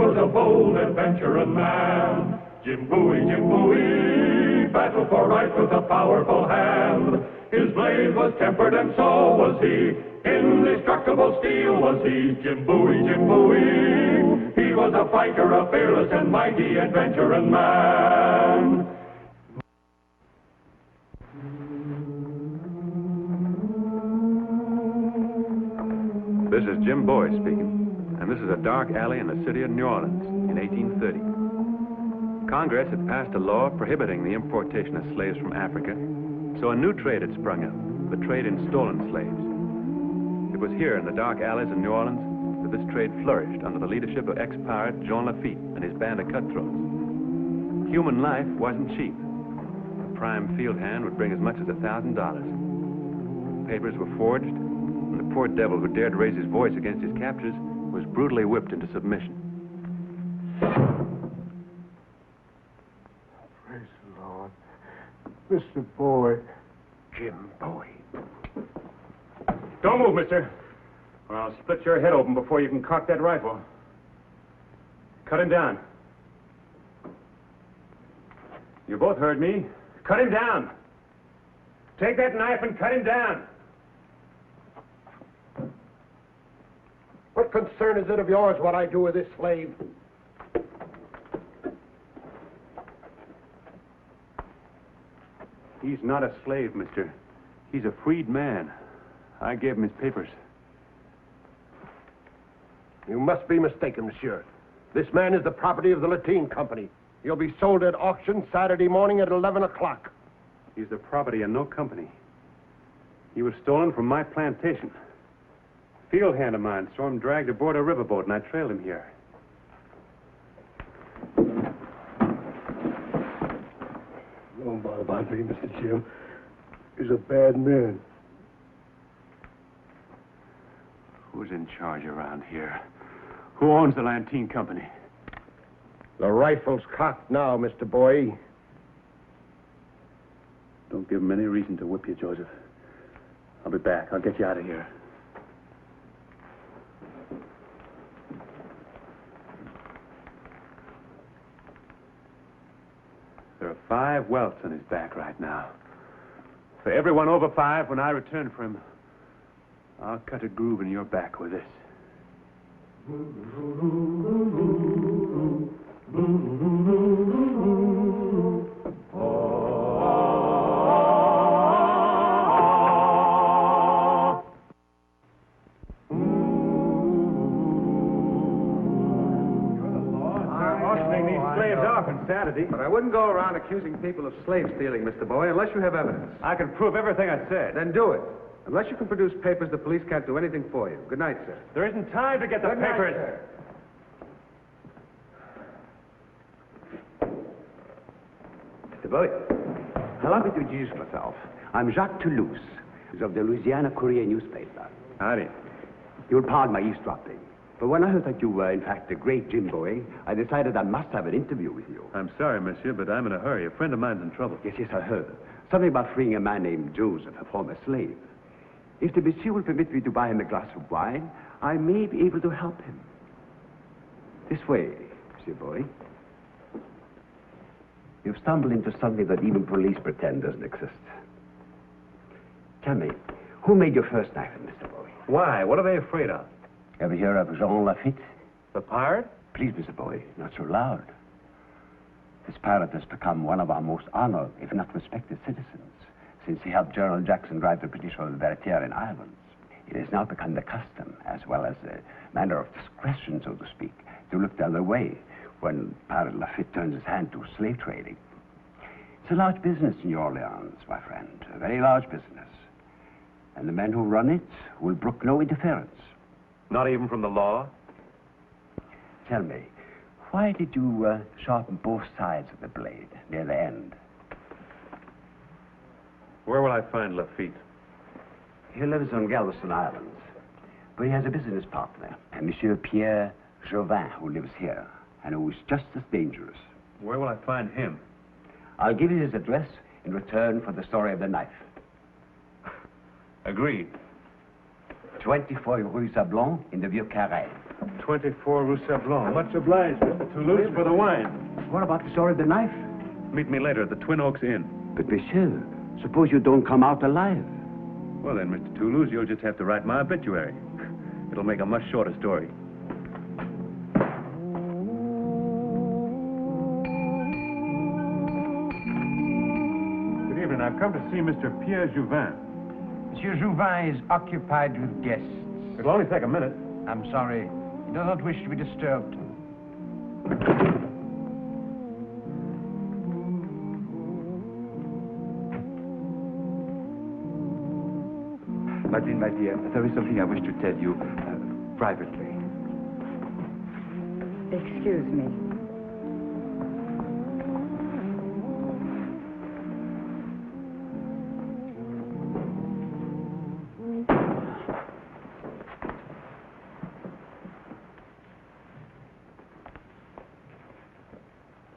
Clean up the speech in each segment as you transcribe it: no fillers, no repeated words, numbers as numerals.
was a bold adventuring man. Jim Bowie, battled for right with a powerful hand. His blade was tempered and so was he. Indestructible steel was he. Jim Bowie. He was a fighter, a fearless and mighty adventuring man. This is Jim Bowie speaking, and this is a dark alley in the city of New Orleans in 1830. Congress had passed a law prohibiting the importation of slaves from Africa, so a new trade had sprung up, the trade in stolen slaves. It was here in the dark alleys of New Orleans that this trade flourished under the leadership of ex-pirate Jean Lafitte and his band of cutthroats. Human life wasn't cheap. A prime field hand would bring as much as $1,000. Papers were forged, and the poor devil who dared raise his voice against his captors was brutally whipped into submission. Praise the Lord. Mr. Bowie. Jim Bowie. Don't move, mister, or I'll split your head open before you can cock that rifle. Cut him down. You both heard me. Cut him down. Take that knife and cut him down. What concern is it of yours what I do with this slave? He's not a slave, mister. He's a freed man. I gave him his papers. You must be mistaken, monsieur. This man is the property of the Lateen Company. He'll be sold at auction Saturday morning at 11 o'clock. He's the property of no company. He was stolen from my plantation. A field hand of mine saw him dragged aboard a riverboat, and I trailed him here. Don't bother about me, Mr. Jim. He's a bad man. Who's in charge around here? Who owns the Lateen Company? The rifle's cocked now, Mr. Bowie. Don't give him any reason to whip you, Joseph. I'll be back. I'll get you out of here. There are 5 welts on his back right now. For everyone over 5, when I return for him, I'll cut a groove in your back with this. Saturday. But I wouldn't go around accusing people of slave stealing, Mr. Bowie, unless you have evidence. I can prove everything I said. Then do it. Unless you can produce papers, the police can't do anything for you. Good night, sir. There isn't time to get the papers. Night, Mr. Bowie, allow me to introduce myself. I'm Jacques Toulouse, of the Louisiana Courier newspaper. Howdy. You'll pardon my eavesdropping, but when I heard that you were, in fact, the great Jim Bowie, I decided I must have an interview with you. I'm sorry, monsieur, but I'm in a hurry. A friend of mine's in trouble. Yes, I heard. Something about freeing a man named Joseph, a former slave. If the monsieur will permit me to buy him a glass of wine, I may be able to help him. This way, Monsieur Bowie. You've stumbled into something that even police pretend doesn't exist. Tell me, who made your first knife, Mr. Bowie? Why? What are they afraid of? Ever hear of Jean Lafitte? The pirate? Please, Mr. Bowie, not so loud. This pirate has become one of our most honored, if not respected, citizens, since he helped General Jackson drive the British over the Pierre in Ireland. It has now become the custom, as well as a matter of discretion, so to speak, to look the other way when Pirate Lafitte turns his hand to slave trading. It's a large business in New Orleans, my friend, a very large business. And the men who run it will brook no interference. Not even from the law? Tell me, why did you sharpen both sides of the blade near the end? Where will I find Lafitte? He lives on Galveston Island, but he has a business partner, a Monsieur Pierre, Jouvan, who lives here, and who is just as dangerous. Where will I find him? I'll give you his address in return for the story of the knife. Agreed. 24 Rue Sablon in the Vieux Carré. 24 Rue Sablon. Much obliged, Mr. Toulouse, for the wine. What about the story of the knife? Meet me later at the Twin Oaks Inn. But, monsieur, suppose you don't come out alive. Well, then, Mr. Toulouse, you'll just have to write my obituary. It'll make a much shorter story. Good evening. I've come to see Mr. Pierre Jouvan. Monsieur Jouvan is occupied with guests. It'll only take a minute. I'm sorry. He does not wish to be disturbed. Madeleine, my dear, there is something I wish to tell you privately. Excuse me.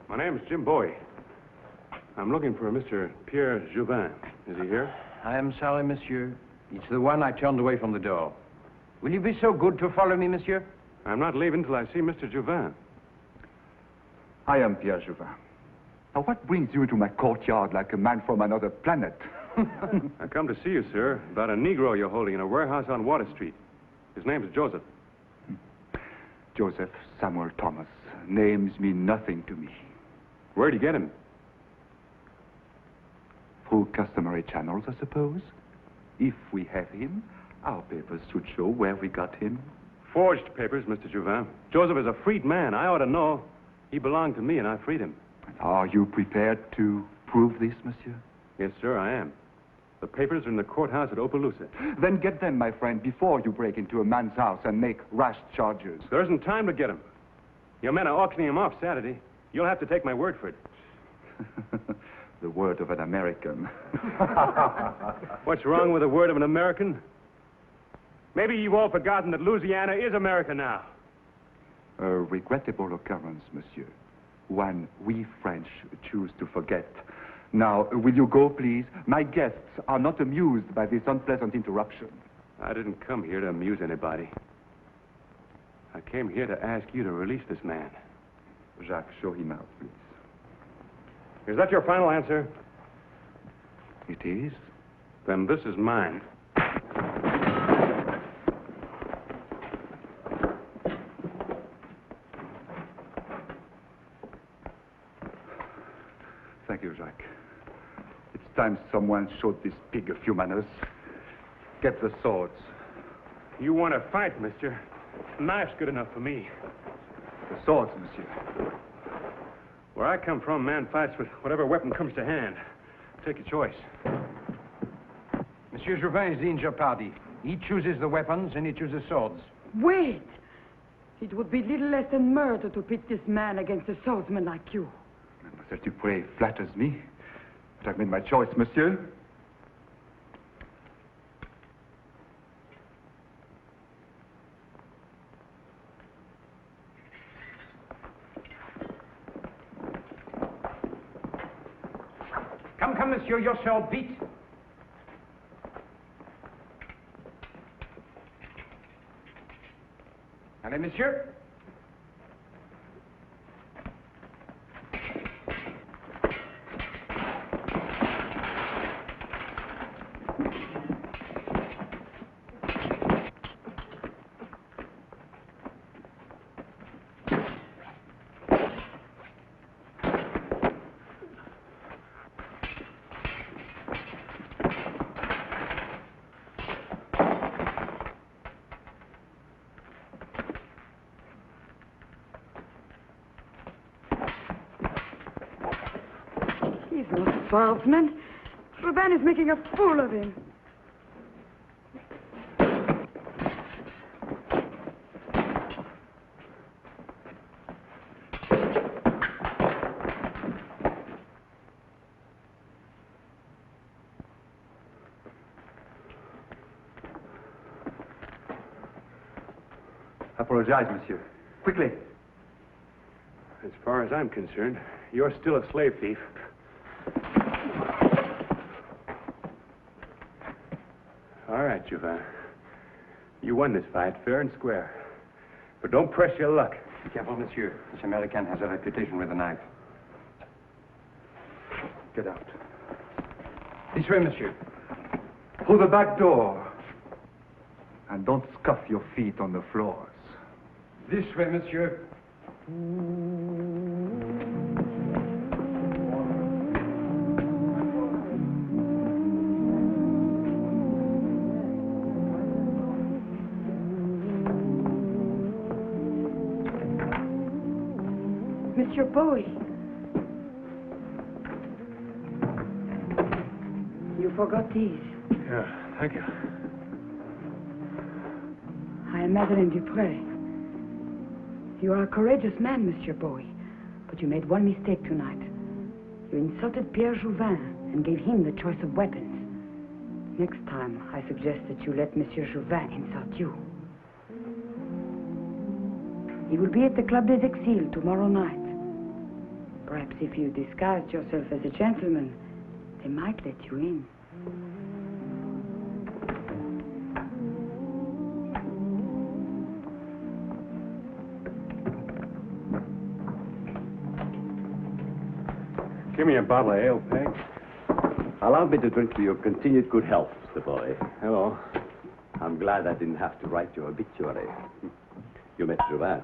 My name's Jim Bowie. I'm looking for Mr. Pierre Jouvan. Is he here? I am sorry, monsieur. It's the one I turned away from the door. Will you be so good to follow me, monsieur? I'm not leaving till I see Mr. Jouvan. I am Pierre Jouvan. Now, what brings you into my courtyard like a man from another planet? I come to see you, sir, about a Negro you're holding in a warehouse on Water Street. His name's Joseph. Joseph Samuel Thomas. Names mean nothing to me. Where'd you get him? Through customary channels, I suppose. If we have him, our papers should show where we got him. Forged papers, Mr. Jouvan. Joseph is a freed man. I ought to know. He belonged to me, and I freed him. Are you prepared to prove this, monsieur? Yes, sir, I am. The papers are in the courthouse at Opelousas. Then get them, my friend, before you break into a man's house and make rash charges. There isn't time to get him. Your men are auctioning him off Saturday. You'll have to take my word for it. The word of an American. What's wrong with the word of an American? Maybe you've all forgotten that Louisiana is America now. A regrettable occurrence, monsieur. One we French choose to forget. Now, will you go, please? My guests are not amused by this unpleasant interruption. I didn't come here to amuse anybody. I came here to ask you to release this man. Jacques, show him out, please. Is that your final answer? It is. Then this is mine. Thank you, Jacques. It's time someone showed this pig a few manners. Get the swords. You want to fight, mister? A knife's good enough for me. The swords, monsieur. Where I come from, man fights with whatever weapon comes to hand. Take your choice. Monsieur Jouvan is the injured party. He chooses the weapons and he chooses swords. Wait! It would be little less than murder to pit this man against a swordsman like you. Mademoiselle Dupré flatters me. But I've made my choice, monsieur. Come, monsieur, your sword beat. Allez, monsieur. He's no swordsman. Jouvan is making a fool of him. Apologize, monsieur. Quickly. As far as I'm concerned, you're still a slave thief. All right, Jouvan. You won this fight fair and square. But don't press your luck. Be careful, monsieur. This American has a reputation with a knife. Get out. This way, monsieur. Through the back door. And don't scuff your feet on the floors. This way, monsieur. Monsieur Bowie. You forgot these. Yeah, thank you. I am Madeleine Dupré. You are a courageous man, Monsieur Bowie, but you made one mistake tonight. You insulted Pierre Jouvan and gave him the choice of weapons. Next time, I suggest that you let Monsieur Jouvan insult you. He will be at the Club des Exiles tomorrow night. Perhaps if you disguised yourself as a gentleman, they might let you in. Give me a bottle of ale, Peg. Allow me to drink to your continued good health, Mr. Bowie. Hello. I'm glad I didn't have to write your obituary. You met Jouvan.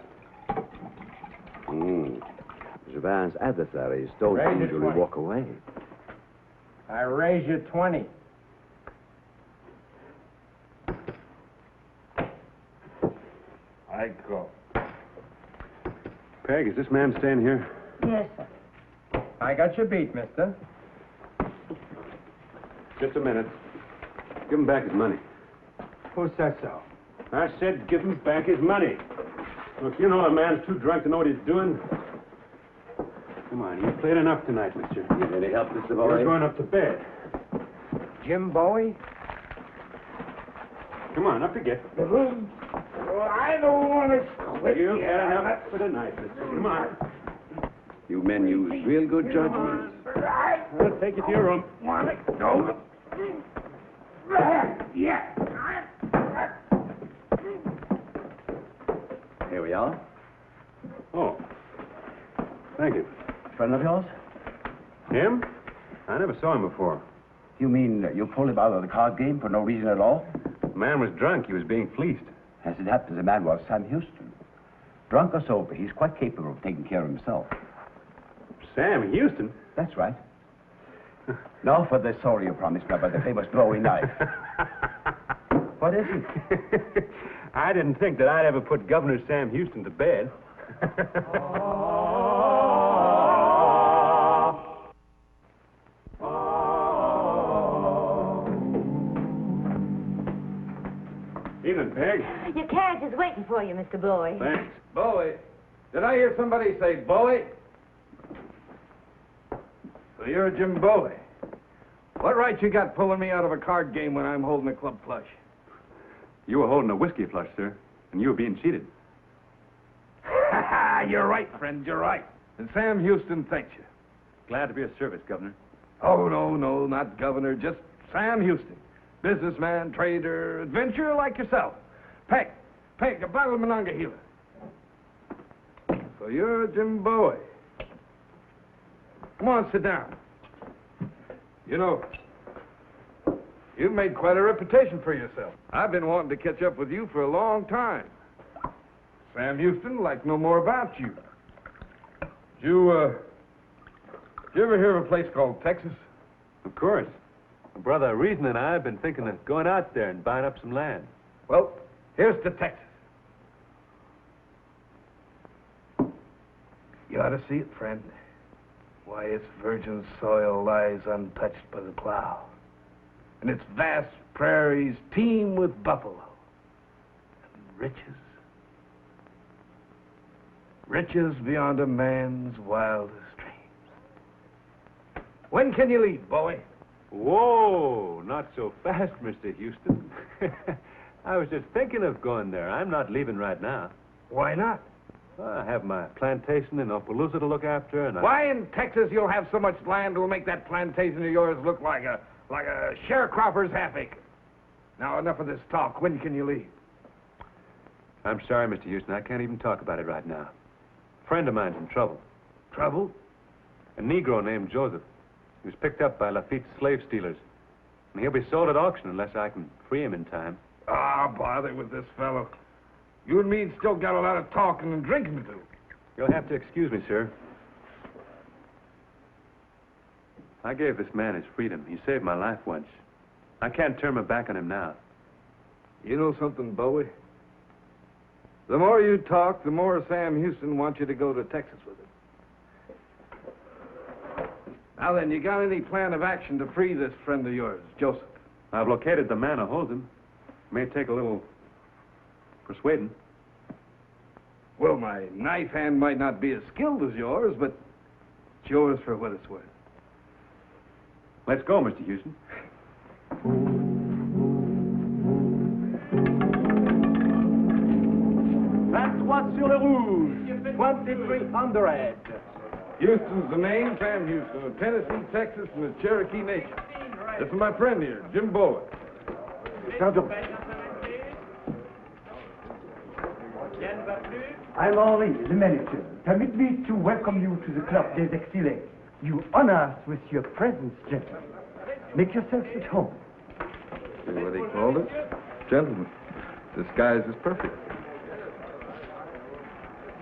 Jouvan's adversaries don't Raise it usually 20. walk away. I raise you 20. I go. Peg, is this man staying here? Yes, sir. I got you beat, mister. Just a minute. Give him back his money. Who says so? I said give him back his money. Look, you know a man's too drunk to know what he's doing. Come on, you've played enough tonight, mister. Need any help, Mr. You're Bowie? going up to bed. Jim Bowie? Come on, up you get. I don't want to quit. You've had enough for the night, mister. Come on. You men use real good judgment. I'll take you to your room. Want to go? Yeah. Here we are. Oh. Thank you. Friend of yours? Him? I never saw him before. You mean you pulled him out of the card game for no reason at all? The man was drunk. He was being fleeced. As it happens, the man was Sam Houston. Drunk or sober, he's quite capable of taking care of himself. Sam Houston? That's right. Now for the story you promised me about the famous Bowie knife. What is it? I didn't think that I'd ever put Governor Sam Houston to bed. Evening, Peg. Your carriage is waiting for you, Mr. Bowie. Thanks. Bowie. Did I hear somebody say Bowie? So you're Jim Bowie. What right you got pulling me out of a card game when I'm holding a club flush? You were holding a whiskey flush, sir, and you were being cheated. You're right, friend, you're right. And Sam Houston thanks you. Glad to be of service, Governor. Oh, no, not governor, just Sam Houston. Businessman, trader, adventurer like yourself. Peg, a bottle of Monongahela. So you're Jim Bowie. Come on, sit down. You know, you've made quite a reputation for yourself. I've been wanting to catch up with you for a long time. Sam Houston would like to know more about you. Did you ever hear of a place called Texas? Of course. My brother Reason and I have been thinking of going out there and buying up some land. Well, here's to Texas. You ought to see it, friend. Why, its virgin soil lies untouched by the plow. And its vast prairies teem with buffalo. And riches. Riches beyond a man's wildest dreams. When can you leave, Bowie? Whoa, not so fast, Mr. Houston. I was just thinking of going there. I'm not leaving right now. Why not? Well, I have my plantation in Opelousas to look after, and Why in Texas you'll have so much land it'll make that plantation of yours look like a sharecropper's half acre? Now, enough of this talk. When can you leave? I'm sorry, Mr. Houston. I can't even talk about it right now. A friend of mine's in trouble. Trouble? A Negro named Joseph. He was picked up by Lafitte's slave stealers. And he'll be sold at auction unless I can free him in time. Ah, bother with this fellow. You and me still got a lot of talking and drinking to do. You'll have to excuse me, sir. I gave this man his freedom. He saved my life once. I can't turn my back on him now. You know something, Bowie? The more you talk, the more Sam Houston wants you to go to Texas with him. Now then, you got any plan of action to free this friend of yours, Joseph? I've located the man who holds him. May take a little persuading. Well, my knife hand might not be as skilled as yours, but it's yours for what it's worth. Let's go, Mr. Houston. Sur le rouge, 2300. Houston's the name, Sam Houston, of Tennessee, Texas, and the Cherokee Nation. This is my friend here, Jim Bowie. Pardon. I'm Henri, the manager. Permit me to welcome you to the Club des Exilés. You honor us with your presence, gentlemen. Make yourselves at home. See what he called it? Gentlemen. Disguise is perfect.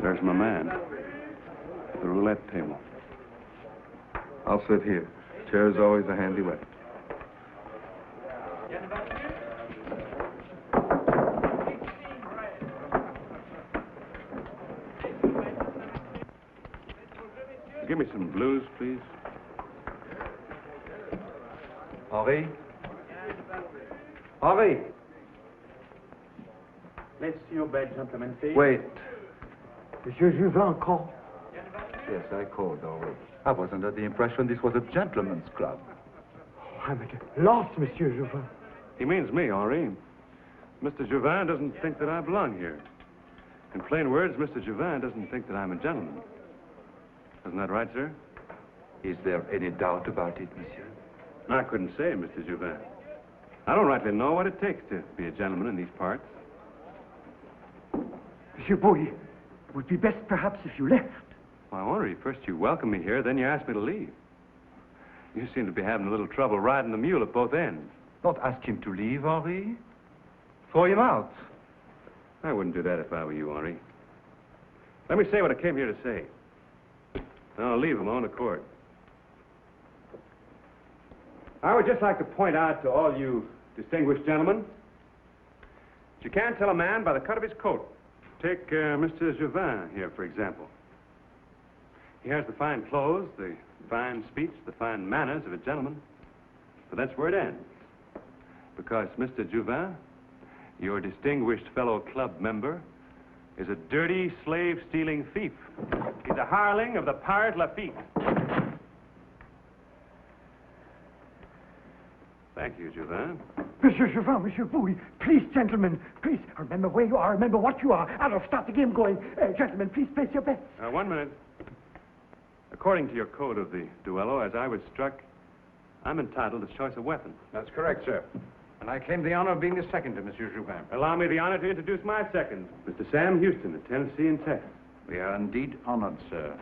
There's my man. The roulette table. I'll sit here. Chair's always a handy way. Give me some blues, please. Henri? Henri! Let's see your bed, gentlemen, please. Wait. Monsieur Jouvan called. Yes, I called already. I was under the impression this was a gentleman's club. Oh, I'm at a loss, Monsieur Jouvan. He means me, Henri. Mr. Jouvan doesn't think that I belong here. In plain words, Mr. Jouvan doesn't think that I'm a gentleman. Isn't that right, sir? Is there any doubt about it, monsieur? I couldn't say, Mr. Jouvan. I don't rightly know what it takes to be a gentleman in these parts. Monsieur Bowie, it would be best perhaps if you left. Why, Henri, first you welcome me here, then you ask me to leave. You seem to be having a little trouble riding the mule at both ends. Not ask him to leave, Henri. Throw him out. I wouldn't do that if I were you, Henri. Let me say what I came here to say. I'll leave of my own accord. I would just like to point out to all you distinguished gentlemen that you can't tell a man by the cut of his coat. Take Mr. Jouvan here, for example. He has the fine clothes, the fine speech, the fine manners of a gentleman. But that's where it ends. Because Mr. Jouvan, your distinguished fellow club member, is a dirty, slave-stealing thief. He's a hireling of the pirate Lafitte. Thank you, Jouvan. Monsieur Jouvan, Monsieur Bowie, please, gentlemen, please, remember where you are, remember what you are. I'll start the game going. Gentlemen, please place your bets. 1 minute. According to your code of the duello, as I was struck, I'm entitled to choice of weapon. That's correct, sir. And I claim the honor of being the second to Monsieur Jouvan. Allow me the honor to introduce my second, Mr. Sam Houston of Tennessee and Texas. We are indeed honored, sir.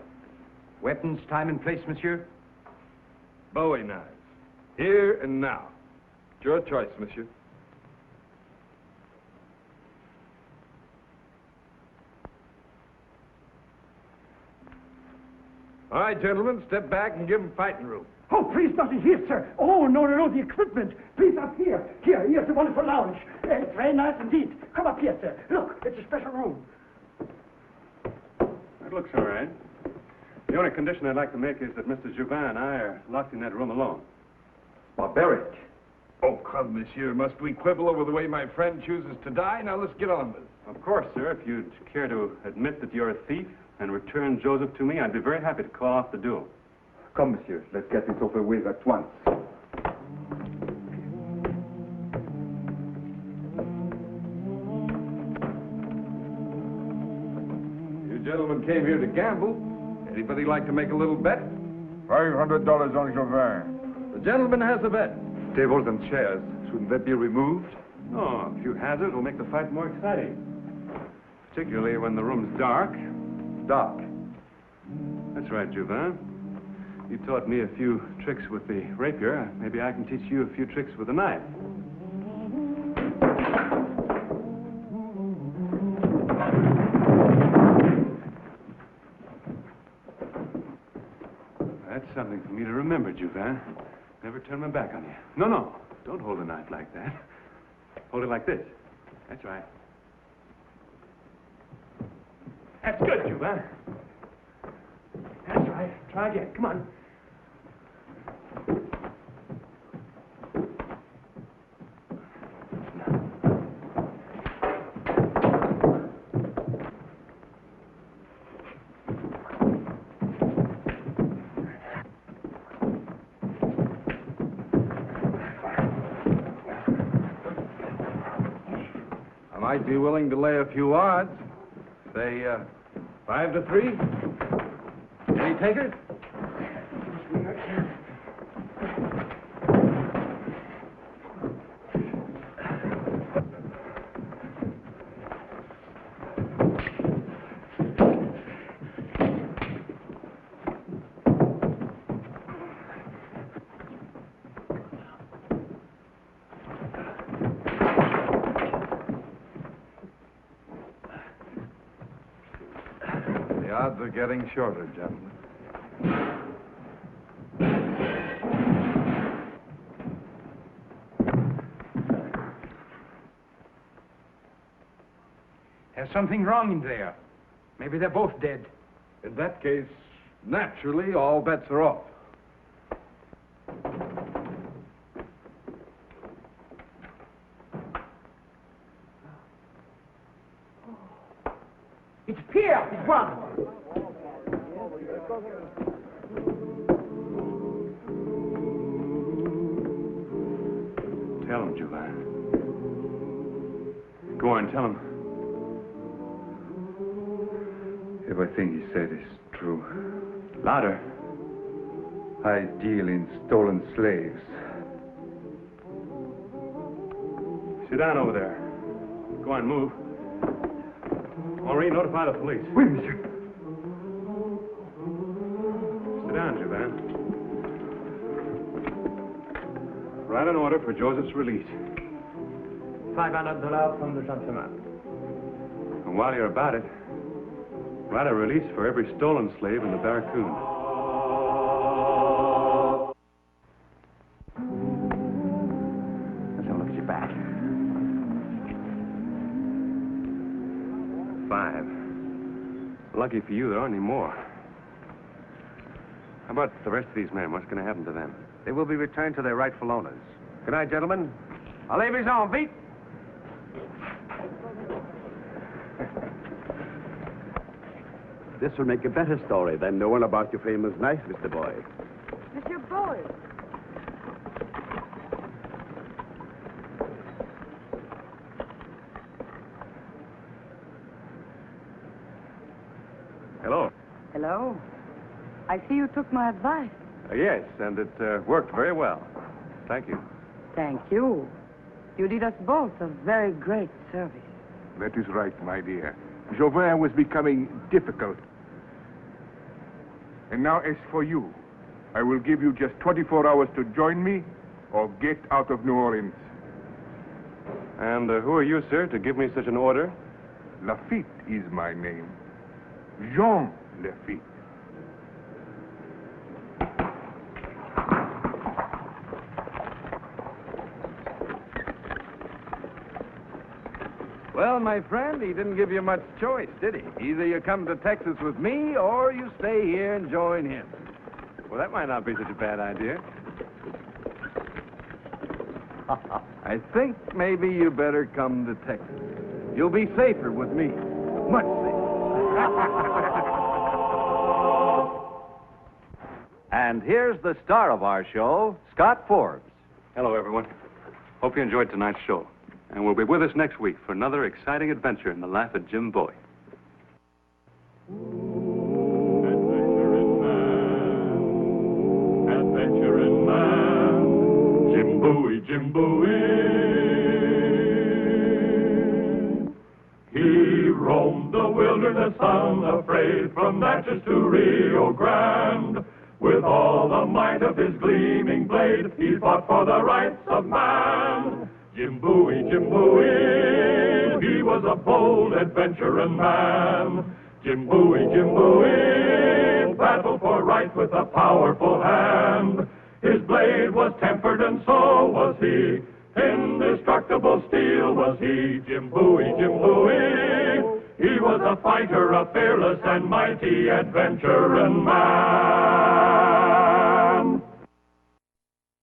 Weapons, time, and place, monsieur? Bowie knives. Here and now. It's your choice, monsieur. All right, gentlemen, step back and give him fighting room. Oh, please, not in here, sir. Oh, no, no, no, the equipment. Please, up here. Here's a wonderful lounge. It's very nice indeed. Come up here, sir. Look, it's a special room. That looks all right. The only condition I'd like to make is that Mr. Jouvan and I are locked in that room alone. Barbaric. Oh, come, monsieur. Must we quibble over the way my friend chooses to die? Now, let's get on with it. Of course, sir. If you'd care to admit that you're a thief and return Joseph to me, I'd be very happy to call off the duel. Come, monsieur. Let's get this over with at once. You gentlemen came here to gamble. Anybody like to make a little bet? $500 on Jouvan. The gentleman has a bet. Tables and chairs. Shouldn't that be removed? Oh, a few hazards will make the fight more exciting. Particularly when the room's dark. Dark. That's right, Jouvan. You taught me a few tricks with the rapier. Maybe I can teach you a few tricks with the knife. That's something for me to remember, Jouvan. Never turn my back on you. No. Don't hold a knife like that. Hold it like this. That's right. That's good, Jouvan. That's right. Try again. Come on. I might be willing to lay a few odds. Say, 5 to 3. Any takers? The odds are getting shorter, gentlemen. There's something wrong in there. Maybe they're both dead. In that case, naturally, all bets are off. It's Pierre, his brother. Tell him, Jouvan. Go on, tell him. Everything he said is true. Louder. I deal in stolen slaves. Sit down over there. Go on, move. Henri, notify the police. Oui, monsieur. Sit down, Jouvan. Write an order for Joseph's release. $500 from the gentleman. And while you're about it, write a release for every stolen slave in the barracoon. Let's have a look at your back. 5. Lucky for you, there aren't any more. How about the rest of these men? What's going to happen to them? They will be returned to their rightful owners. Good night, gentlemen. Allez, en vite! This will make a better story than knowing about your famous knife, Mr. Bowie. Monsieur Bowie. Hello. Hello. I see you took my advice. Yes, and it worked very well. Thank you. Thank you. You did us both a very great service. That is right, my dear. Jouvan was becoming difficult. And now, as for you, I will give you just 24 hours to join me or get out of New Orleans. And who are you, sir, to give me such an order? Lafitte is my name. Jean Lafitte. Well, my friend, he didn't give you much choice, did he? Either you come to Texas with me, or you stay here and join him. Well, that might not be such a bad idea. I think maybe you better come to Texas. You'll be safer with me. Much safer. And here's the star of our show, Scott Forbes. Hello, everyone. Hope you enjoyed tonight's show. And we'll be with us next week for another exciting adventure in the life of Jim Bowie. Adventuring man, Jim Bowie, Jim Bowie. He roamed the wilderness unafraid, from Natchez to Rio Grande. With all the might of his gleaming blade, he fought for the rights of man. Jim Bowie, he was a bold adventuring man. Jim Bowie, battled for right with a powerful hand. His blade was tempered and so was he. Indestructible steel was he. Jim Bowie. He was a fighter, a fearless and mighty adventuring man.